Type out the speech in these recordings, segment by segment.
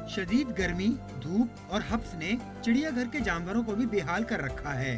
शदीद गर्मी, धूप और हब्स ने चिड़िया घर के जानवरों को भी बेहाल कर रखा है।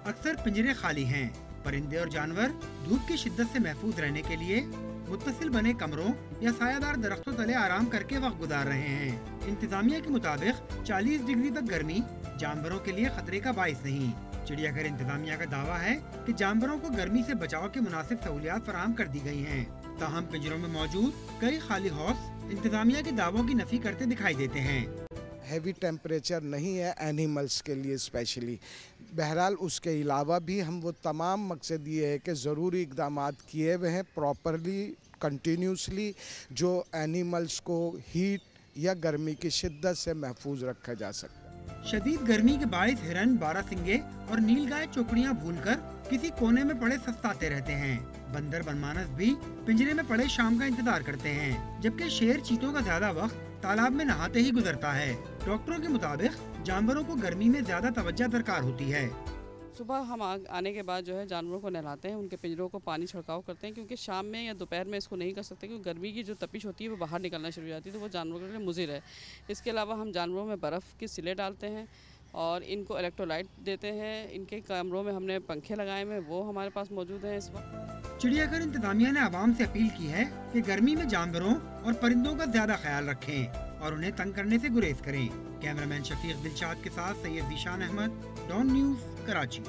अक्सर पिंजरे खाली हैं। परिंदे और जानवर धूप की शिद्दत से महफूज रहने के लिए मुत्तसिल बने कमरों या सायादार दरख्तों तले आराम करके वक्त गुजार रहे हैं। इंतजामिया के मुताबिक 40 डिग्री तक गर्मी जानवरों के लिए खतरे का बाइस नहीं। चिड़ियाघर इंतजामिया का दावा है कि जानवरों को गर्मी से बचाव की मुनासिब सहूलियात फराहम कर दी गई हैं। ताहम पिंजरों में मौजूद कई खाली हौस इंतजामिया के दावों की नफी करते दिखाई देते हैं। हैवी टेम्परेचर नहीं है एनिमल्स के लिए स्पेशली। बहरहाल उसके अलावा भी हम वो तमाम मकसद ये है कि ज़रूरी इक़दामात किए हुए हैं प्रॉपरली कंटिन्यूसली, जो एनिमल्स को हीट या गर्मी की शिद्दत से महफूज रखा जा सकता है। शदीद गर्मी के बाइस हिरन, बारहसिंगे और नीलगाय चौकड़ियाँ भूनकर किसी कोने में पड़े सस्ताते रहते हैं। बंदर बनमानस भी पिंजरे में पड़े शाम का इंतजार करते हैं, जबकि शेर चीतों का ज्यादा वक्त तालाब में नहाते ही गुजरता है। डॉक्टरों के मुताबिक जानवरों को गर्मी में ज्यादा तवज्जो दरकार होती है। सुबह हम आने के बाद जो है जानवरों को नहलाते हैं, उनके पिंजरों को पानी छिड़काव करते हैं, क्योंकि शाम में या दोपहर में इसको नहीं कर सकते क्योंकि गर्मी की जो तपिश होती है वो बाहर निकलना शुरू हो जाती है, तो वो जानवरों के लिए मुज़िर है। इसके अलावा हम जानवरों में बर्फ़ की सिले डालते हैं और इनको इलेक्ट्रोलाइट देते हैं। इनके कमरों में हमने पंखे लगाए हुए, वो हमारे पास मौजूद हैं इस वक्त। चिड़ियाघर इंतजामिया ने आवाम से अपील की है कि गर्मी में जानवरों और परिंदों का ज्यादा ख्याल रखें और उन्हें तंग करने से गुरेज करें। कैमरामैन शफीक दिलशाद के साथ सैयद ज़ीशान अहमद, डॉन न्यूज़, कराची।